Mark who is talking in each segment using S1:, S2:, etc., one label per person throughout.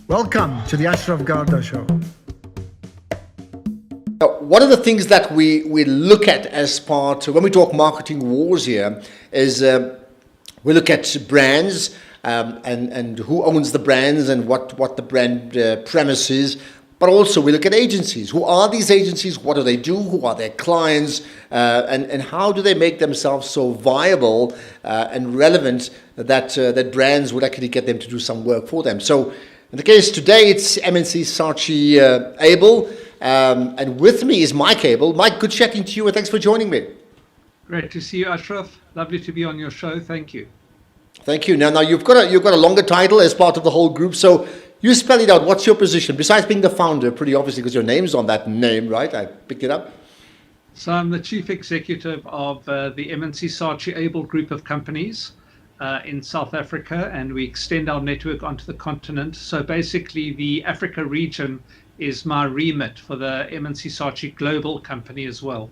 S1: Welcome to the Ashraf Garda Show.
S2: One of the things that we look at as part, when we talk marketing wars here, is we look at brands and who owns the brands and what the brand premise is. But also we look at agencies. Who are these agencies? What do they do? Who are their clients? And how do they make themselves so viable and relevant that brands would actually get them to do some work for them? So in the case today, it's M&C Saatchi Abel. And with me is Mike Abel. Mike, good chatting to you, and thanks for joining me.
S3: Great to see you, Ashraf. Lovely to be on your show. Thank you.
S2: Thank you. Now you've got a longer title as part of the whole group. So you spell it out. What's your position besides being the founder? Pretty obviously, because your name's on that name, right? I picked it up.
S3: So I'm the chief executive of the M&C Saatchi Abel group of companies in South Africa, and we extend our network onto the continent. So basically, the Africa region is my remit for the M&C Saatchi global company as well.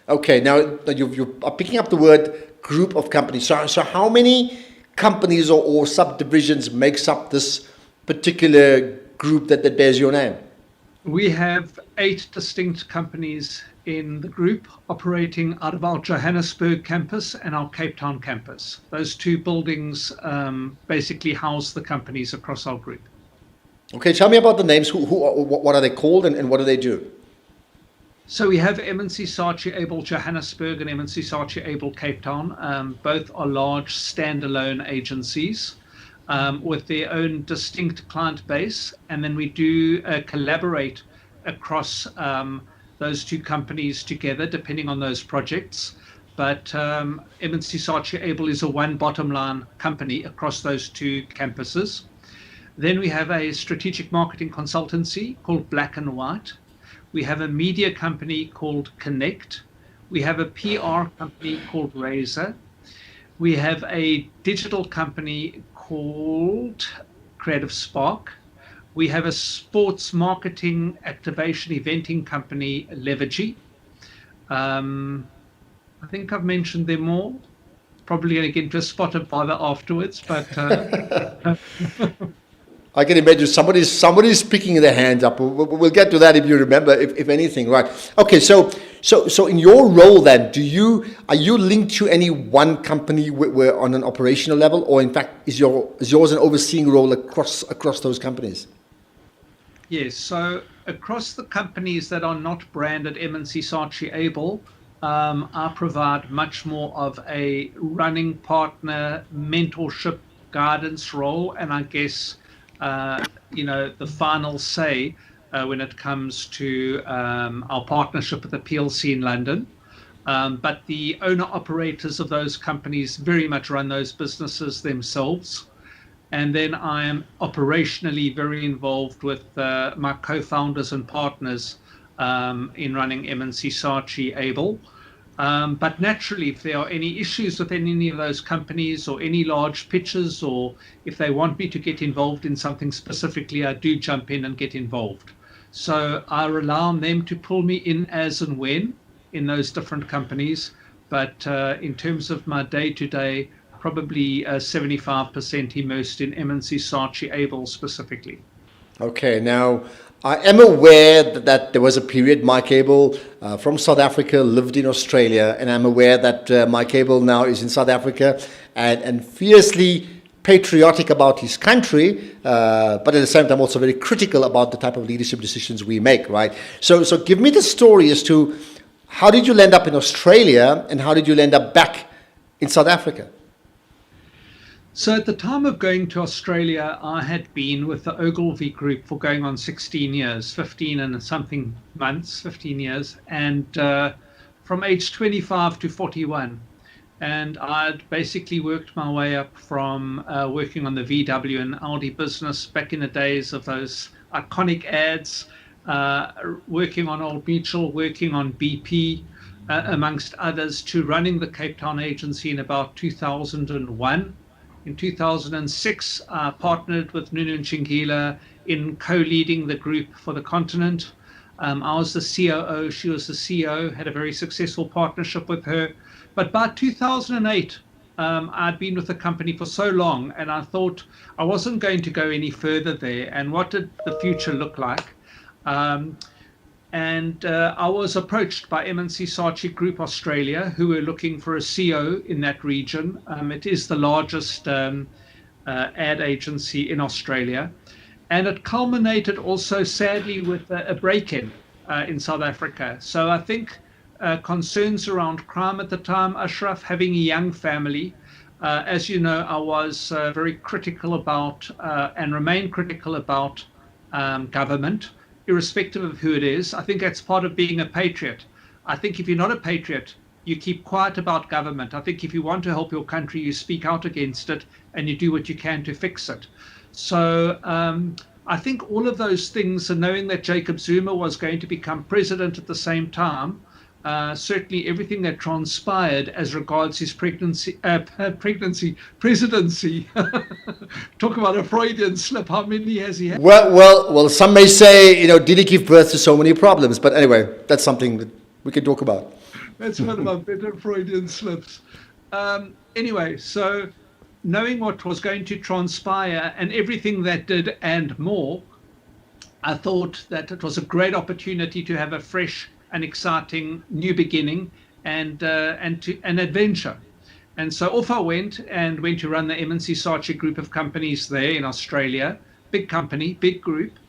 S2: Okay, now you are picking up the word group of companies. So how many companies or subdivisions makes up this particular group that bears your name?
S3: We have 8 distinct companies in the group operating out of our Johannesburg campus and our Cape Town campus. Those 2 buildings basically house the companies across our group.
S2: Okay, tell me about the names. What are they called and what do they do?
S3: So we have M&C Saatchi Abel Johannesburg and M&C Saatchi Abel Cape Town. Both are large standalone agencies with their own distinct client base. And then we do collaborate across those 2 companies together, depending on those projects. But M&C Saatchi Abel is a one bottom line company across those 2 campuses. Then we have a strategic marketing consultancy called Black and White. We have a media company called Connect. We have a PR company called Razor. We have a digital company called Creative Spark. We have a sports marketing activation eventing company, Levergy. I think I've mentioned them all. Probably going to get into a spot and bother afterwards, but
S2: I can imagine somebody's picking their hands up. We'll get to that if you remember, if anything, right? Okay, so in your role then, are you linked to any one company where on an operational level, or in fact is yours an overseeing role across those companies?
S3: Yes, so across the companies that are not branded M&C Saatchi Abel, I provide much more of a running partner, mentorship, guidance role, and I guess the final say when it comes to our partnership with the PLC in London. But the owner-operators of those companies very much run those businesses themselves. And then I am operationally very involved with my co-founders and partners in running M&C Saatchi Abel. But naturally, if there are any issues within any of those companies or any large pitches, or if they want me to get involved in something specifically, I do jump in and get involved. So I rely on them to pull me in as and when in those different companies. But in terms of my day-to-day, probably 75% immersed in M&C Saatchi Abel specifically.
S2: Okay, now I am aware that there was a period Mike Abel from South Africa lived in Australia, and I'm aware that Mike Abel now is in South Africa and fiercely patriotic about his country, but at the same time also very critical about the type of leadership decisions we make, right? So give me the story as to how did you land up in Australia and how did you land up back in South Africa?
S3: So at the time of going to Australia, I had been with the Ogilvy Group for going on 16 years, 15 and something months, 15 years, and from age 25 to 41. And I'd basically worked my way up from working on the VW and Audi business back in the days of those iconic ads, working on Old Mutual, working on BP, amongst others, to running the Cape Town agency in about 2001. In 2006, I partnered with Nunu Chingila in co-leading the group for the continent. I was the COO, she was the CEO, had a very successful partnership with her. But by 2008, I'd been with the company for so long, and I thought I wasn't going to go any further there. And what did the future look like? And I was approached by M&C Saatchi Group Australia, who were looking for a CEO in that region. It is the largest ad agency in Australia. And it culminated also, sadly, with a break-in in South Africa. So I think concerns around crime at the time, Ashraf, having a young family, as you know, I was very critical about and remain critical about government, irrespective of who it is. I think that's part of being a patriot. I think if you're not a patriot, you keep quiet about government. I think if you want to help your country, you speak out against it and you do what you can to fix it. So I think all of those things, and knowing that Jacob Zuma was going to become president at the same time, certainly everything that transpired as regards his presidency. Talk about a Freudian slip. How many has he had?
S2: Well. Some may say, did he give birth to so many problems? But anyway, that's something that we can talk about.
S3: That's one of my better Freudian slips. Anyway, so knowing what was going to transpire and everything that did and more, I thought that it was a great opportunity to have a fresh and exciting new beginning and an adventure. And so off I went to run the M&C Saatchi group of companies there in Australia. Big company, big group,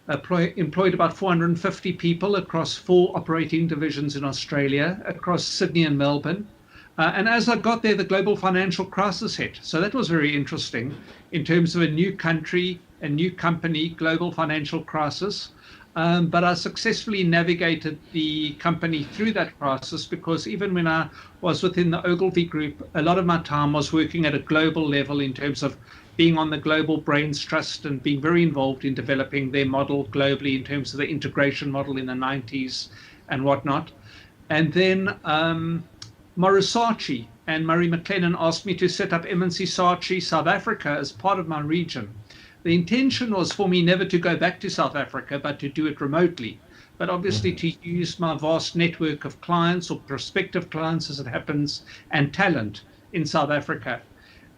S3: employed about 450 people across 4 operating divisions in Australia, across Sydney and Melbourne. And as I got there, the global financial crisis hit. So that was very interesting in terms of a new country, a new company, global financial crisis. But I successfully navigated the company through that crisis, because even when I was within the Ogilvy Group, a lot of my time was working at a global level in terms of being on the Global Brains Trust and being very involved in developing their model globally in terms of the integration model in the 90s and whatnot. And then Maurice Saatchi and Murray McLennan asked me to set up M&C Saatchi South Africa as part of my region. The intention was for me never to go back to South Africa, but to do it remotely. But obviously to use my vast network of clients, or prospective clients as it happens, and talent in South Africa.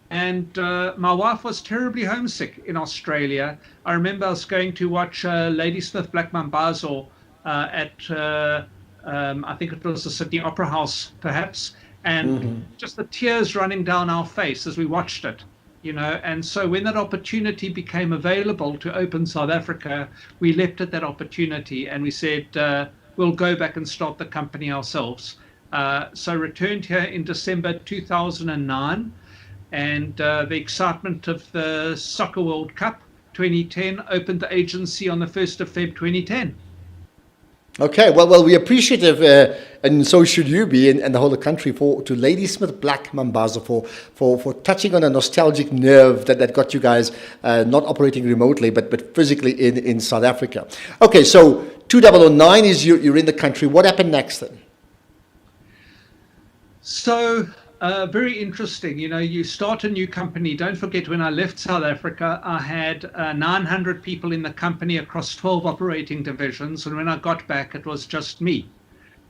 S3: And my wife was terribly homesick in Australia. I remember I was going to watch Ladysmith Black Mambazo at, I think it was the Sydney Opera House, perhaps, and just the tears running down our face as we watched it. And so when that opportunity became available to open South Africa, we leapt at that opportunity and we said, we'll go back and start the company ourselves. So returned here in December 2009, and the excitement of the Soccer World Cup 2010 opened the agency on the 1st of Feb 2010.
S2: Okay, well, we're appreciative, and so should you be, and the whole country, to Ladysmith Black Mambazo for touching on a nostalgic nerve that got you guys not operating remotely, but physically in South Africa. Okay, so 2009 is you're in the country. What happened next then?
S3: So very interesting. You start a new company. Don't forget, when I left South Africa, I had 900 people in the company across 12 operating divisions. And when I got back, it was just me.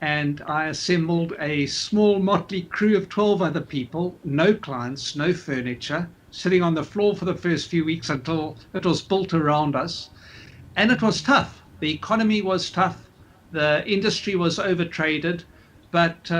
S3: And I assembled a small motley crew of 12 other people, no clients, no furniture, sitting on the floor for the first few weeks until it was built around us. And it was tough. The economy was tough. The industry was overtraded. But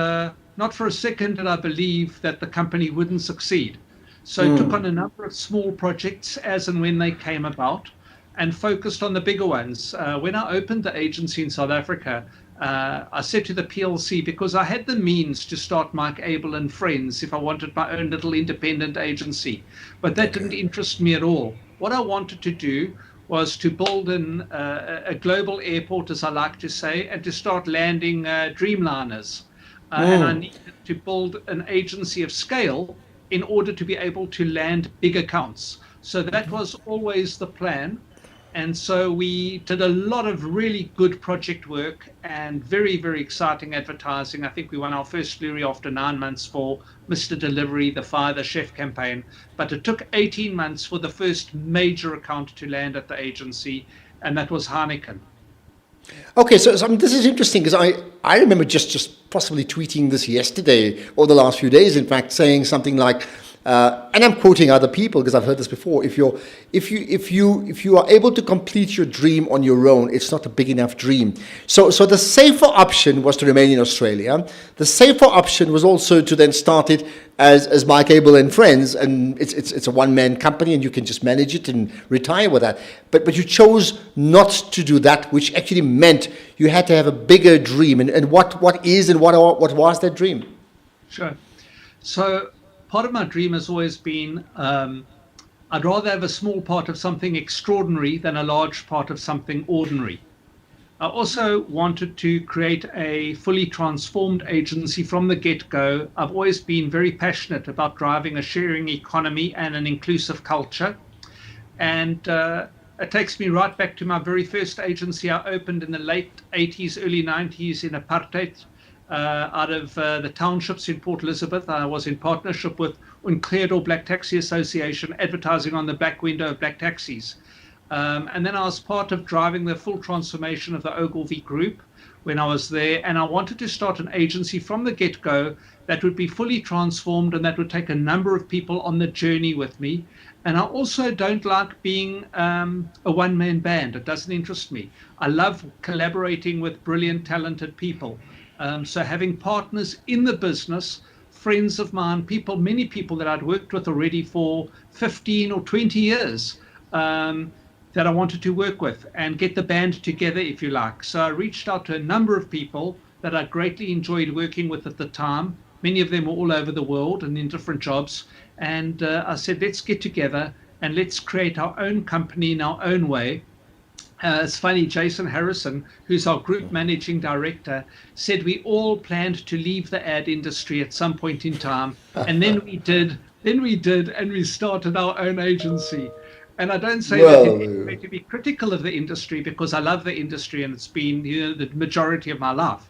S3: not for a second did I believe that the company wouldn't succeed. So took on a number of small projects as and when they came about, and focused on the bigger ones. When I opened the agency in South Africa, I said to the PLC, because I had the means to start Mike Abel and Friends if I wanted my own little independent agency, but that didn't interest me at all. What I wanted to do was to build a global airport, as I like to say, and to start landing Dreamliners. And I needed to build an agency of scale in order to be able to land big accounts. So that was always the plan. And so we did a lot of really good project work and very, very exciting advertising. I think we won our first Lurie after 9 months for Mr. Delivery, the Fire the Chef campaign. But it took 18 months for the first major account to land at the agency, and that was Heineken.
S2: Okay, so I mean, this is interesting because I remember just possibly tweeting this yesterday or the last few days, in fact, saying something like, and I'm quoting other people because I've heard this before. If you are able to complete your dream on your own, it's not a big enough dream. So the safer option was to remain in Australia. The safer option was also to then start it as Mike Abel and Friends, and it's a one-man company, and you can just manage it and retire with that. But you chose not to do that, which actually meant you had to have a bigger dream. And what was that dream?
S3: Sure. So part of my dream has always been I'd rather have a small part of something extraordinary than a large part of something ordinary. I also wanted to create a fully transformed agency from the get-go. I've always been very passionate about driving a sharing economy and an inclusive culture. And it takes me right back to my very first agency I opened in the late 80s, early 90s in apartheid. Out of the townships in Port Elizabeth. I was in partnership with Uncleared Black Taxi Association, advertising on the back window of black taxis. And then I was part of driving the full transformation of the Ogilvy Group when I was there. And I wanted to start an agency from the get-go that would be fully transformed and that would take a number of people on the journey with me. And I also don't like being a one-man band. It doesn't interest me. I love collaborating with brilliant, talented people. So having partners in the business, friends of mine, many people that I'd worked with already for 15 or 20 years that I wanted to work with and get the band together, if you like. So I reached out to a number of people that I greatly enjoyed working with at the time. Many of them were all over the world and in different jobs. And I said, let's get together and let's create our own company in our own way. It's funny, Jason Harrison, who's our group managing director, said we all planned to leave the ad industry at some point in time. And then we did, and we started our own agency. And I don't say that in any way to be critical of the industry, because I love the industry and it's been, the majority of my life.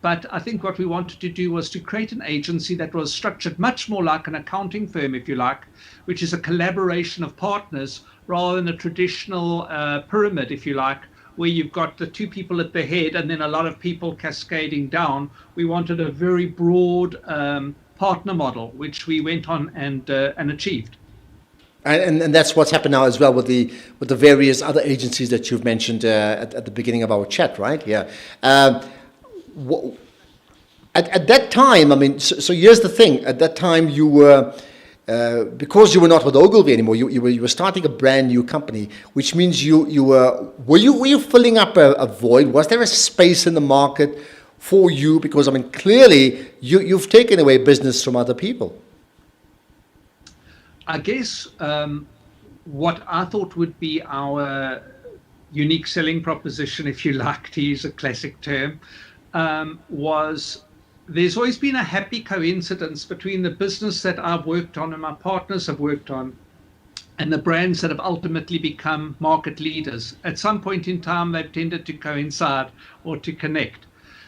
S3: But I think what we wanted to do was to create an agency that was structured much more like an accounting firm, if you like, which is a collaboration of partners rather than a traditional pyramid, if you like, where you've got the two people at the head and then a lot of people cascading down. We wanted a very broad partner model, which we went on and achieved.
S2: And that's what's happened now as well with the various other agencies that you've mentioned at the beginning of our chat, right? Yeah. At that time, I mean, so here's the thing. At that time, you were because you were not with Ogilvy anymore. You were starting a brand new company, which means you were you filling up a void? Was there a space in the market for you? Because I mean, clearly you've taken away business from other people.
S3: I guess what I thought would be our unique selling proposition, if you like to use a classic term, was there's always been a happy coincidence between the business that I've worked on and my partners have worked on and the brands that have ultimately become market leaders. At some point in time, they've tended to coincide or to connect.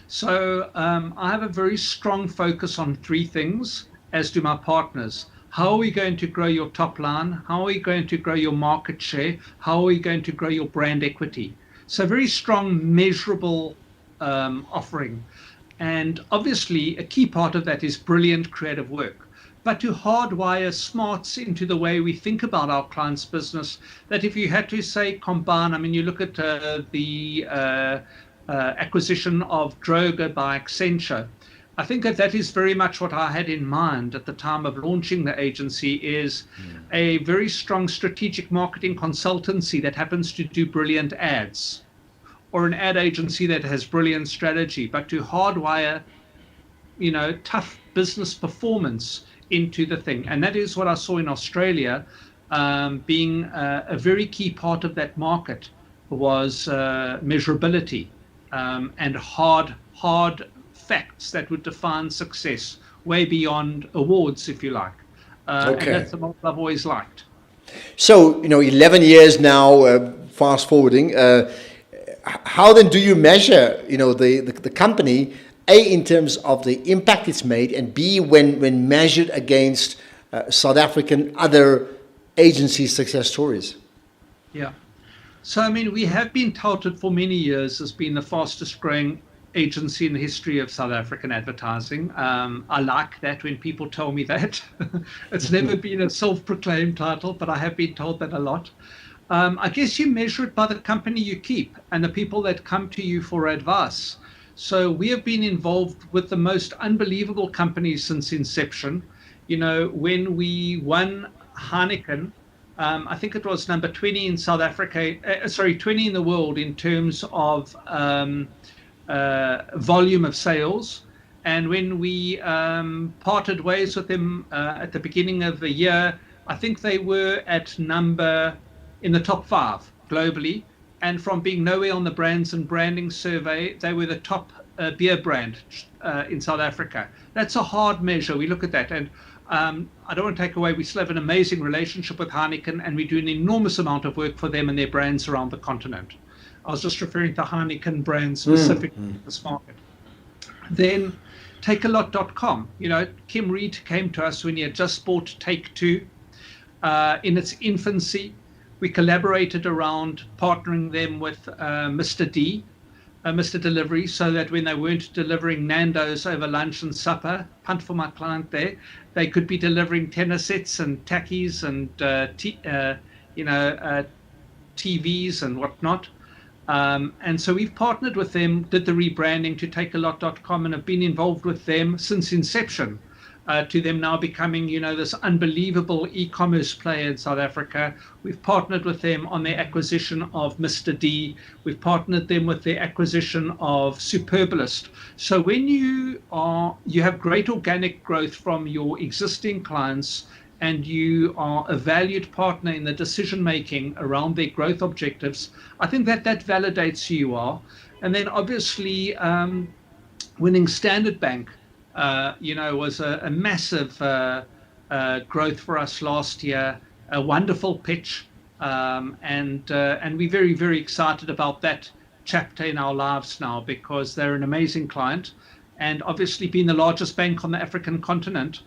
S3: So I have a very strong focus on three things, as do my partners. How are we going to grow your top line? How are we going to grow your market share? How are we going to grow your brand equity? So very strong, measurable offering. And obviously, a key part of that is brilliant creative work. But to hardwire smarts into the way we think about our clients' business, that if you had to say combine, I mean, you look at the acquisition of Droga by Accenture, I think that is very much what I had in mind at the time of launching the agency, is a very strong strategic marketing consultancy that happens to do brilliant ads, or an ad agency that has brilliant strategy, but to hardwire, tough business performance into the thing. And that is what I saw in Australia, being a very key part of that market was measurability and hard facts that would define success way beyond awards, if you like. And that's the model I've always liked.
S2: So, 11 years now, fast forwarding, how then do you measure, the company, A, in terms of the impact it's made, and B, when measured against South African other agency success stories?
S3: Yeah. So, I mean, we have been touted for many years as being the fastest growing agency in the history of South African advertising. I like that when people tell me that. It's never been a self-proclaimed title, but I have been told that a lot. I guess you measure it by the company you keep and the people that come to you for advice. So we have been involved with the most unbelievable companies since inception. You know, when we won Heineken, I think it was number 20 in South Africa, 20 in the world in terms of volume of sales. And when we parted ways with them at the beginning of the year, I think they were at number in the top 5 globally. And from being nowhere on the brands and branding survey, they were the top beer brand in South Africa. That's a hard measure. We look at that. And I don't want to take away, we still have an amazing relationship with Heineken, and we do an enormous amount of work for them and their brands around the continent. I was just referring to Heineken brands specifically in this market. Then takealot.com. You know, Kim Reed came to us when he had just bought Take-Two in its infancy. We collaborated around partnering them with Mr. D, Mr. Delivery, so that when they weren't delivering Nando's over lunch and supper, punt for my client there, they could be delivering tenor sets and tackies and TVs and whatnot. And so we've partnered with them, did the rebranding to takealot.com, and have been involved with them since inception, to them now becoming, you know, this unbelievable e-commerce player in South Africa. We've partnered with them on their acquisition of Mr. D. We've partnered them with their acquisition of Superbalist. So when you have great organic growth from your existing clients, and you are a valued partner in the decision making around their growth objectives, I think that validates who you are. And then obviously winning Standard Bank was a massive growth for us last year, a wonderful pitch, and we're very, very excited about that chapter in our lives now, because they're an amazing client, and obviously being the largest bank on the African continent,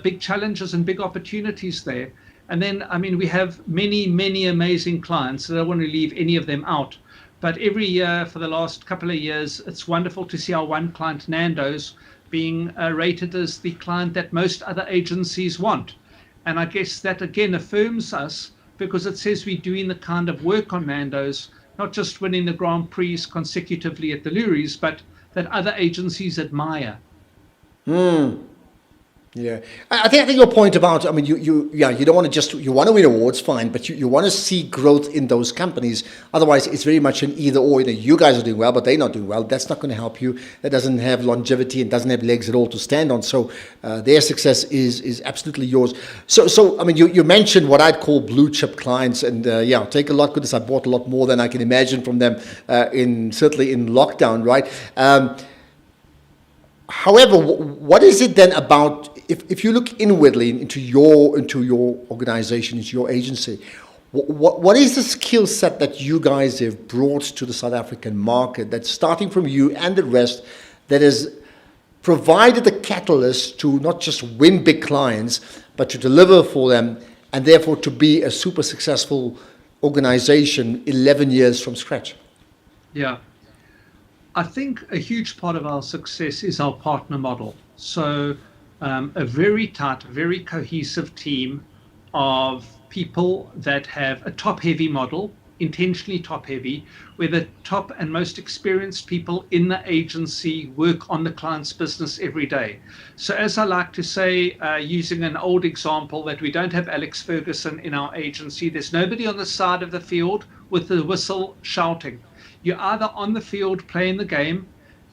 S3: big challenges and big opportunities there. And then, I mean, we have many, many amazing clients. I don't want to leave any of them out. But every year for the last couple of years, it's wonderful to see our one client, Nando's, being rated as the client that most other agencies want. And I guess that again affirms us, because it says we're doing the kind of work on Nando's, not just winning the Grand Prix consecutively at the Luries, but that other agencies admire.
S2: Yeah, I think your point about, I mean, you don't want to just, you want to win awards, fine, but you want to see growth in those companies. Otherwise, it's very much an either or. You know, you guys are doing well, but they're not doing well. That's not going to help you. That doesn't have longevity and doesn't have legs at all to stand on. So their success is absolutely yours. So I mean, you mentioned what I'd call blue chip clients, and take a lot. Goodness, I bought a lot more than I can imagine from them certainly in lockdown, right? However, what is it then about, if you look inwardly into your organization, into your agency, what is the skill set that you guys have brought to the South African market, that's starting from you and the rest, that has provided the catalyst to not just win big clients, but to deliver for them, and therefore to be a super successful organization 11 years from scratch?
S3: Yeah. I think a huge part of our success is our partner model. So a very tight, very cohesive team of people that have a top-heavy model, intentionally top-heavy, where the top and most experienced people in the agency work on the client's business every day. So as I like to say, using an old example, that we don't have Alex Ferguson in our agency. There's nobody on the side of the field with the whistle shouting. You're either on the field playing the game,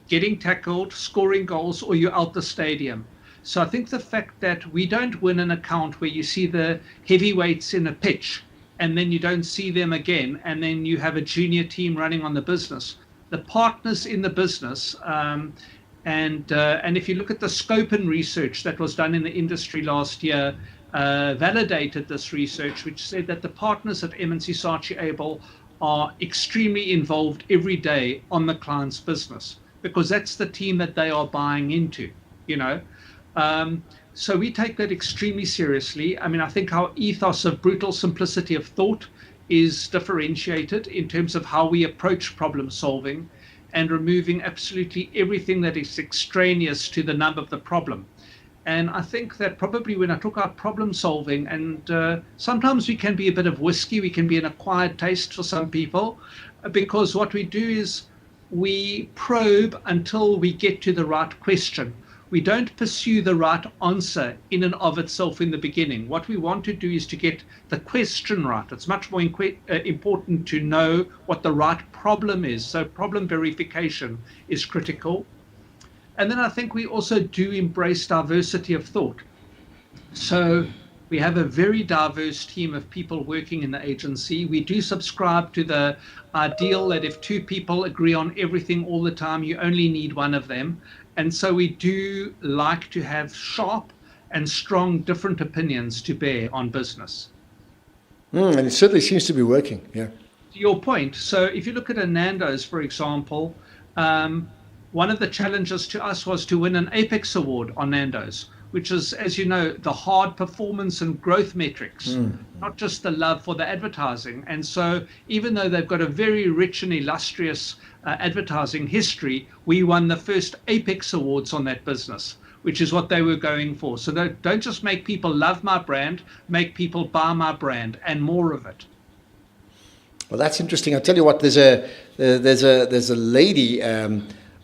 S3: getting tackled, scoring goals, or you're out the stadium. So I think the fact that we don't win an account where you see the heavyweights in a pitch and then you don't see them again, and then you have a junior team running on the business. The partners in the business, and if you look at the scope and research that was done in the industry last year, validated this research, which said that the partners at M&C Saatchi Abel are extremely involved every day on the client's business, because that's the team that they are buying into, you know. So we take that extremely seriously. I mean, I think our ethos of brutal simplicity of thought is differentiated in terms of how we approach problem solving and removing absolutely everything that is extraneous to the nub of the problem. And I think that probably when I talk about problem solving, and sometimes we can be a bit of whiskey, we can be an acquired taste for some people, because what we do is we probe until we get to the right question. We don't pursue the right answer in and of itself in the beginning. What we want to do is to get the question right. It's much more important to know what the right problem is. So problem verification is critical. And then I think we also do embrace diversity of thought. So we have a very diverse team of people working in the agency. We do subscribe to the ideal that if two people agree on everything all the time, you only need one of them. And so we do like to have sharp and strong different opinions to bear on business.
S2: And it certainly seems to be working, yeah.
S3: To your point, so if you look at a Nando's, for example, one of the challenges to us was to win an Apex Award on Nando's, which is, as you know, the hard performance and growth metrics, not just the love for the advertising. And so even though they've got a very rich and illustrious advertising history, we won the first Apex Awards on that business, which is what they were going for. So don't just make people love my brand, make people buy my brand and more of it.
S2: Well, that's interesting. I'll tell you what, there's a lady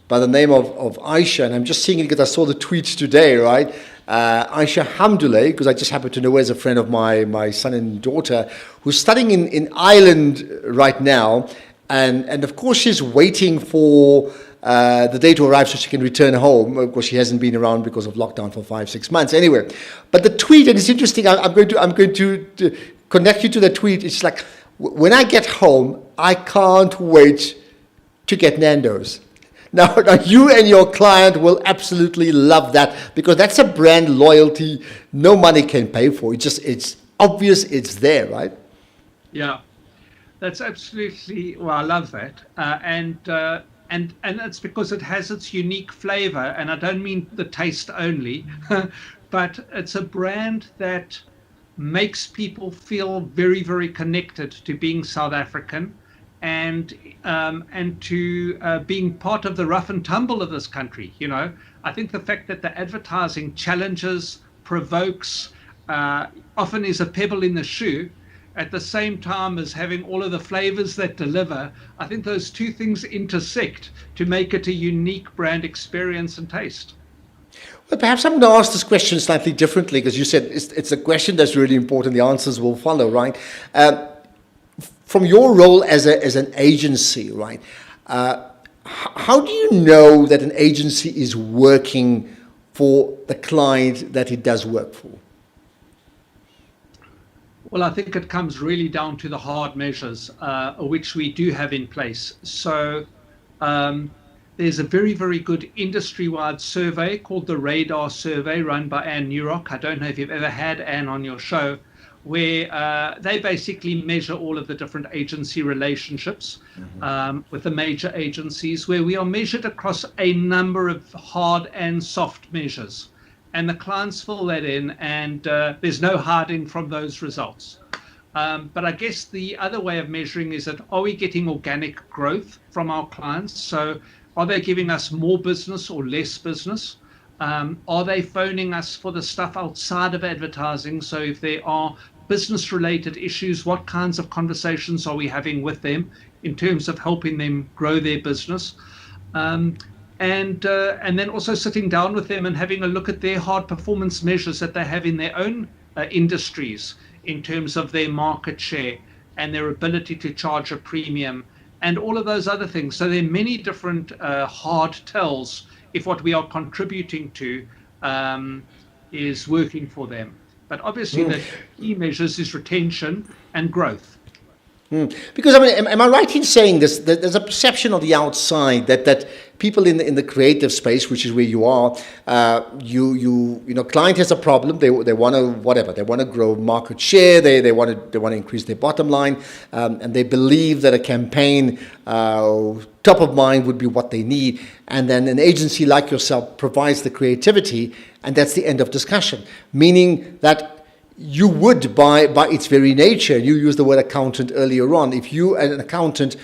S2: by the name of Aisha, and I'm just seeing it because I saw the tweets today, right? Aisha Hamdullah, because I just happen to know her as a friend of my son and daughter, who's studying in Ireland right now. And of course, she's waiting for the day to arrive so she can return home. Of course, she hasn't been around because of lockdown for 5-6 months. Anyway, but the tweet, and it's interesting. I'm going to connect you to the tweet. It's like, when I get home, I can't wait to get Nando's. Now, you and your client will absolutely love that, because that's a brand loyalty no money can pay for. It's obvious, it's there, right?
S3: Yeah. That's absolutely, well, I love that. And it's because it has its unique flavor. And I don't mean the taste only, but it's a brand that makes people feel very, very connected to being South African and to being part of the rough and tumble of this country. You know, I think the fact that the advertising challenges, provokes, often is a pebble in the shoe, at the same time as having all of the flavors that deliver, I think those two things intersect to make it a unique brand experience and taste.
S2: Well, perhaps I'm going to ask this question slightly differently, because you said it's a question that's really important. The answers will follow, right? From your role as an agency, right? How do you know that an agency is working for the client that it does work for?
S3: Well, I think it comes really down to the hard measures, which we do have in place. So there's a very, very good industry-wide survey called the Radar Survey, run by Anne Newrock. I don't know if you've ever had Anne on your show, where they basically measure all of the different agency relationships with the major agencies, where we are measured across a number of hard and soft measures. And the clients fill that in, and there's no hiding from those results. But I guess the other way of measuring is that, are we getting organic growth from our clients? So are they giving us more business or less business? Are they phoning us for the stuff outside of advertising? So if there are business-related issues, what kinds of conversations are we having with them in terms of helping them grow their business? And then also sitting down with them and having a look at their hard performance measures that they have in their own industries in terms of their market share and their ability to charge a premium and all of those other things. So there are many different hard tells if what we are contributing to is working for them. But obviously the key measures is retention and growth.
S2: Because, I mean, am I right in saying this? That there's a perception on the outside that people in the creative space, which is where you are, you know, client has a problem. They want to whatever. They want to grow market share. They want to increase their bottom line, and they believe that a campaign top of mind would be what they need. And then an agency like yourself provides the creativity, and that's the end of discussion. Meaning that you would, by its very nature, you used the word accountant earlier on, if you are an accountant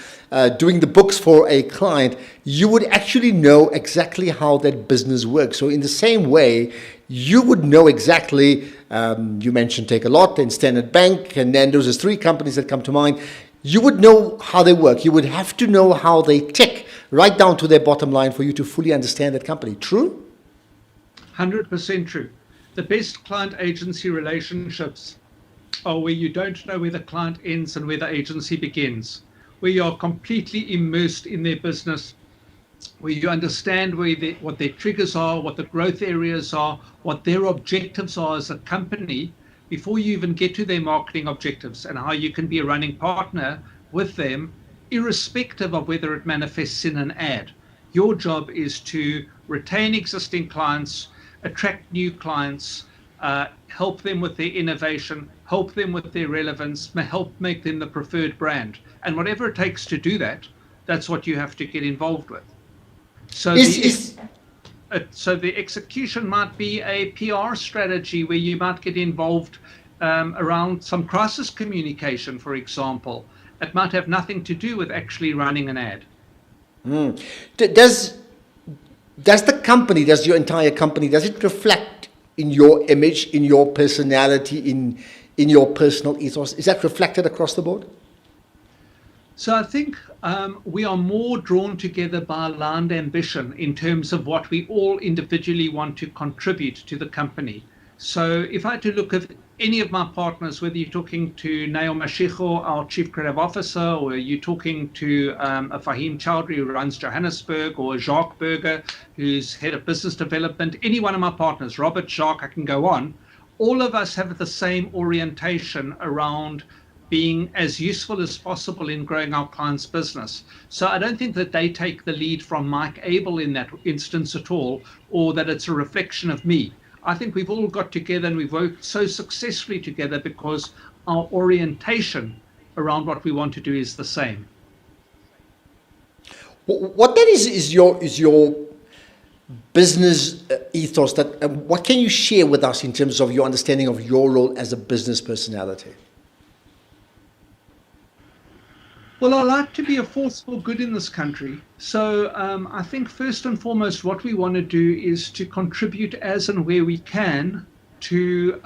S2: doing the books for a client, you would actually know exactly how that business works. So in the same way, you would know exactly, you mentioned Take a Lot and Standard Bank and Nando's, there's three companies that come to mind. You would know how they work. You would have to know how they tick right down to their bottom line for you to fully understand that company. True?
S3: 100% true. The best client agency relationships are where you don't know where the client ends and where the agency begins, where you are completely immersed in their business, where you understand what their triggers are, what the growth areas are, what their objectives are as a company before you even get to their marketing objectives, and how you can be a running partner with them, irrespective of whether it manifests in an ad. Your job is to retain existing clients, attract new clients, help them with their innovation, help them with their relevance, help make them the preferred brand. And whatever it takes to do that, that's what you have to get involved with. So so the execution might be a PR strategy where you might get involved around some crisis communication, for example. It might have nothing to do with actually running an ad.
S2: Does the company, does your entire company, does it reflect in your image, in your personality, in your personal ethos? Is that reflected across the board?
S3: So I think we are more drawn together by aligned ambition in terms of what we all individually want to contribute to the company. So if I had to look at any of my partners, whether you're talking to Nail Mashicho, our Chief Creative Officer, or you're talking to a Fahim Chowdhury who runs Johannesburg, or Jacques Berger, who's Head of Business Development, any one of my partners, Robert, Jacques, I can go on, all of us have the same orientation around being as useful as possible in growing our clients' business. So I don't think that they take the lead from Mike Abel in that instance at all, or that it's a reflection of me. I think we've all got together and we've worked so successfully together because our orientation around what we want to do is the same.
S2: What then is your business ethos? That what can you share with us in terms of your understanding of your role as a business personality?
S3: Well, I like to be a force for good in this country. So I think first and foremost, what we want to do is to contribute as and where we can to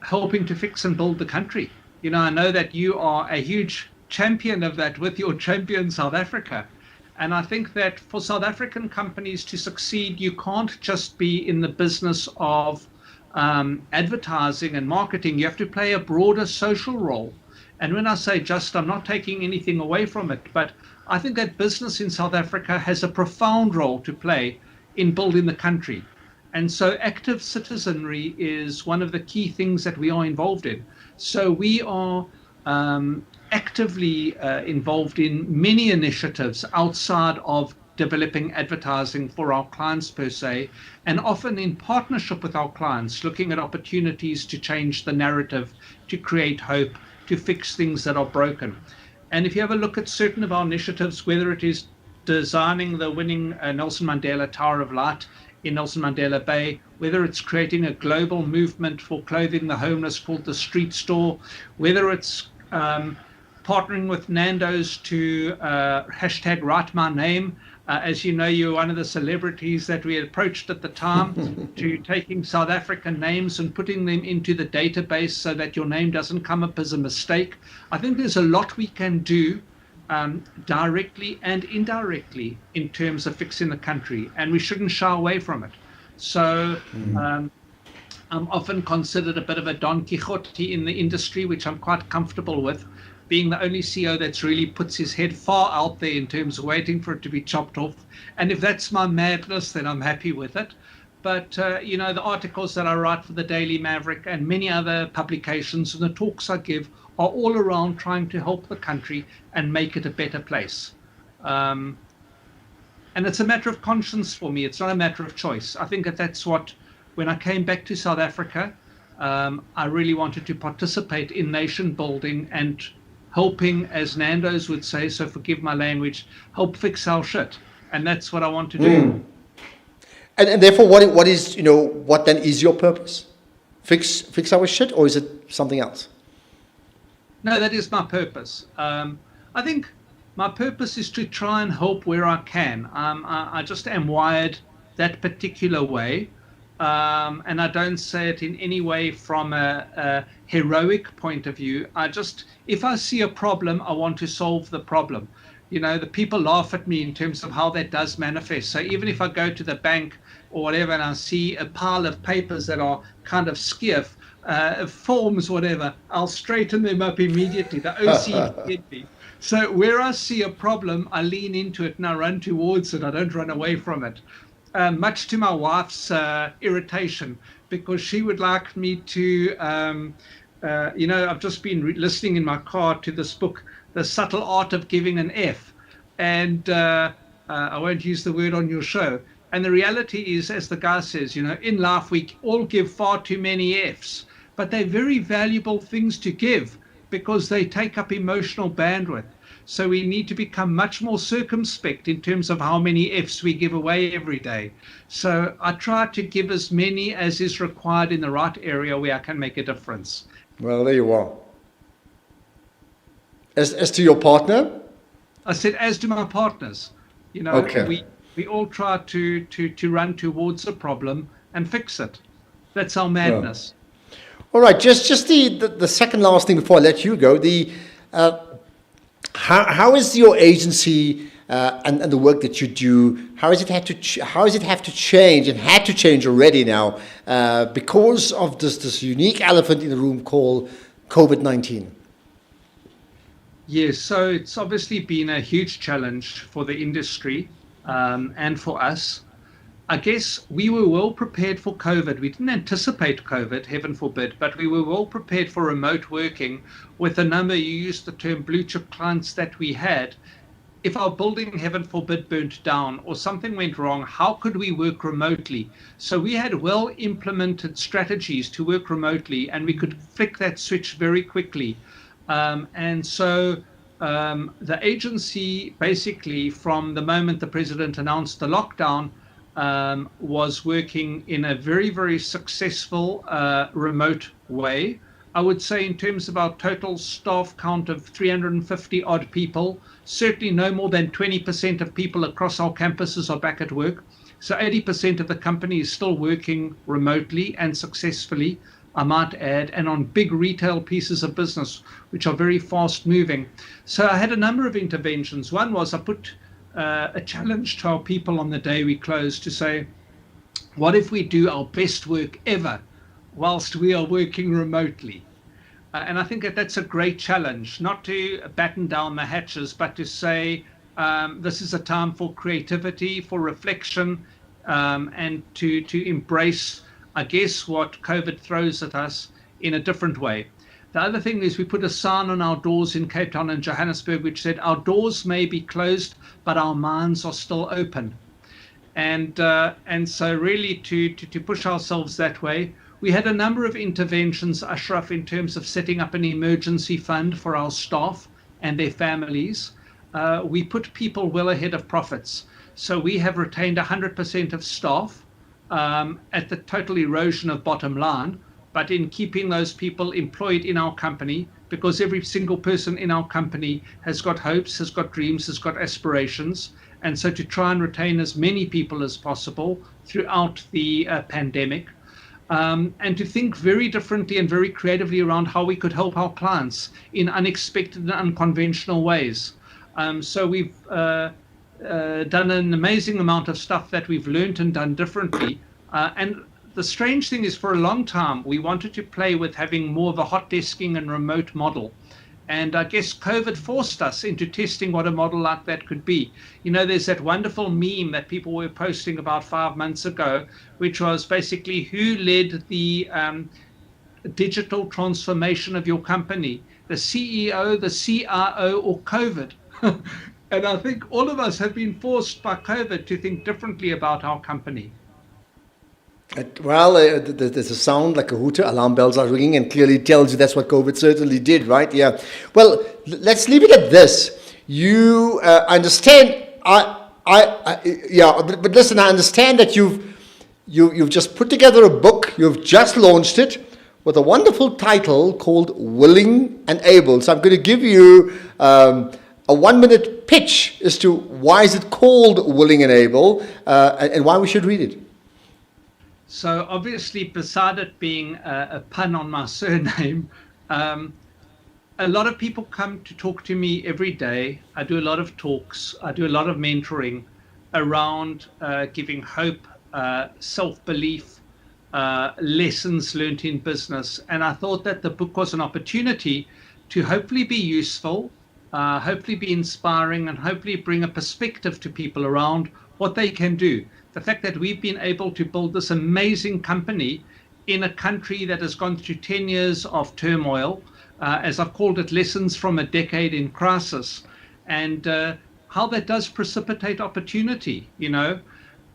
S3: helping to fix and build the country. You know, I know that you are a huge champion of that with your champion South Africa. And I think that for South African companies to succeed, you can't just be in the business of advertising and marketing. You have to play a broader social role. And when I say just, I'm not taking anything away from it, but I think that business in South Africa has a profound role to play in building the country. And so active citizenry is one of the key things that we are involved in. So we are actively involved in many initiatives outside of developing advertising for our clients per se, and often in partnership with our clients, looking at opportunities to change the narrative, to create hope, to fix things that are broken. And if you have a look at certain of our initiatives, whether it is designing the winning Nelson Mandela Tower of Light in Nelson Mandela Bay, whether it's creating a global movement for clothing the homeless called the Street Store, whether it's partnering with Nando's to hashtag Write My Name. As you know, you're one of the celebrities that we approached at the time to taking South African names and putting them into the database so that your name doesn't come up as a mistake. I think there's a lot we can do directly and indirectly in terms of fixing the country, and we shouldn't shy away from it. So I'm often considered a bit of a Don Quixote in the industry, which I'm quite comfortable with, being the only CEO that's really puts his head far out there in terms of waiting for it to be chopped off. And if that's my madness, then I'm happy with it. But, you know, the articles that I write for the Daily Maverick and many other publications and the talks I give are all around trying to help the country and make it a better place. And it's a matter of conscience for me. It's not a matter of choice. I think that's what, when I came back to South Africa, I really wanted to participate in nation building and helping, as Nando's would say, so forgive my language, help fix our shit. And that's what I want to do.
S2: And therefore, what is, you know, what then is your purpose? fix our shit, or is it something else?
S3: No, that is my purpose. I think my purpose is to try and help where I can. I just am wired that particular way. And I don't say it in any way from a heroic point of view. If I see a problem, I want to solve the problem. The people laugh at me in terms of how that does manifest. So even if I go to the bank or whatever and I see a pile of papers that are kind of skiff, forms, whatever, I'll straighten them up immediately. The OC get me. So where I see a problem, I lean into it and I run towards it. I don't run away from it. Much to my wife's irritation, because she would like me to, I've just been listening in my car to this book, The Subtle Art of Giving an F. And I won't use the word on your show. And the reality is, as the guy says, in life, we all give far too many Fs, but they're very valuable things to give because they take up emotional bandwidth. So we need to become much more circumspect in terms of how many Fs we give away every day. So I try to give as many as is required in the right area where I can make a difference.
S2: Well, there you are. As to your partner?
S3: I said, as do my partners.
S2: Okay.
S3: We all try to run towards a problem and fix it. That's our madness.
S2: Yeah. All right, just the second last thing before I let you go. How is your agency and the work that you do? How has it have to change and had to change already now because of this unique elephant in the room called COVID-19?
S3: Yes, so it's obviously been a huge challenge for the industry and for us. I guess we were well prepared for COVID. We didn't anticipate COVID, heaven forbid, but we were well prepared for remote working with a number, you used the term blue chip clients that we had. If our building, heaven forbid, burnt down or something went wrong, how could we work remotely? So we had well implemented strategies to work remotely, and we could flick that switch very quickly. And so the agency, basically, from the moment the president announced the lockdown, was working in a very, very successful remote way. I would say in terms of our total staff count of 350 odd people, certainly no more than 20% of people across our campuses are back at work. So 80% of the company is still working remotely and successfully, I might add, and on big retail pieces of business, which are very fast moving. So I had a number of interventions. One was I put a challenge to our people on the day we closed to say, what if we do our best work ever whilst we are working remotely? And I think that's a great challenge, not to batten down the hatches, but to say this is a time for creativity, for reflection, and to embrace, I guess, what COVID throws at us in a different way. The other thing is we put a sign on our doors in Cape Town and Johannesburg which said, our doors may be closed, but our minds are still open. And so really to push ourselves that way, we had a number of interventions, Ashraf, in terms of setting up an emergency fund for our staff and their families. We put people well ahead of profits. So we have retained 100% of staff at the total erosion of bottom line, but in keeping those people employed in our company, because every single person in our company has got hopes, has got dreams, has got aspirations. And so to try and retain as many people as possible throughout the pandemic, and to think very differently and very creatively around how we could help our clients in unexpected and unconventional ways. So we've done an amazing amount of stuff that we've learned and done differently. And the strange thing is, for a long time, we wanted to play with having more of a hot desking and remote model. And I guess COVID forced us into testing what a model like that could be. There's that wonderful meme that people were posting about 5 months ago, which was basically who led the digital transformation of your company, the CEO, the CIO, or COVID? And I think all of us have been forced by COVID to think differently about our company.
S2: Well, there's a sound like a hooter, alarm bells are ringing, and clearly tells you that's what COVID certainly did, right? Yeah. Well, let's leave it at this. You understand, but listen, I understand that you've just put together a book, you've just launched it. with a wonderful title called Willing and Able. So I'm going to give you a 1-minute pitch as to why is it called Willing and Able, and why we should read it.
S3: So obviously, beside it being a pun on my surname, a lot of people come to talk to me every day. I do a lot of talks. I do a lot of mentoring around giving hope, self-belief, lessons learned in business. And I thought that the book was an opportunity to hopefully be useful, hopefully be inspiring, and hopefully bring a perspective to people around what they can do. The fact that we've been able to build this amazing company in a country that has gone through 10 years of turmoil, as I've called it, lessons from a decade in crisis, and how that does precipitate opportunity, you know.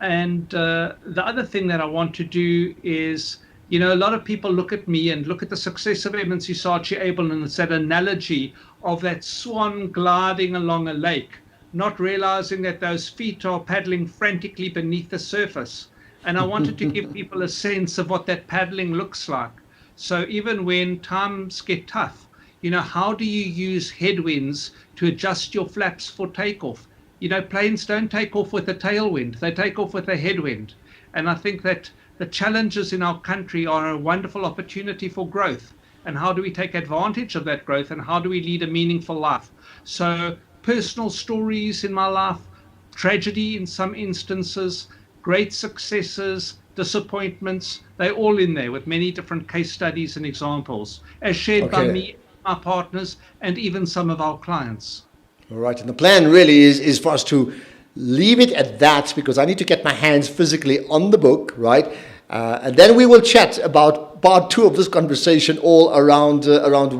S3: And the other thing that I want to do is, you know, a lot of people look at me and look at the success of M&C Saatchi Abel, and it's that analogy of that swan gliding along a lake, not realizing that those feet are paddling frantically beneath the surface. And I wanted to give people a sense of what that paddling looks like. So even when times get tough, you know, how do you use headwinds to adjust your flaps for takeoff? You know, planes don't take off with a tailwind, they take off with a headwind. And I think that the challenges in our country are a wonderful opportunity for growth. And how do we take advantage of that growth, and how do we lead a meaningful life? So personal stories in my life, tragedy in some instances, great successes, disappointments, they're all in there with many different case studies and examples, as shared by me, my partners, and even some of our clients.
S2: All right, and the plan really is for us to leave it at that, because I need to get my hands physically on the book, right? And then we will chat about part 2 of this conversation, all around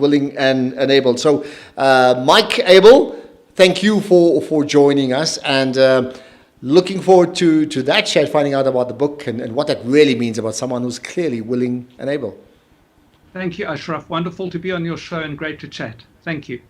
S2: Willing and Able. So, Mike Abel, thank you for joining us, and looking forward to that chat, finding out about the book and what that really means about someone who's clearly willing and able.
S3: Thank you, Ashraf. Wonderful to be on your show and great to chat. Thank you.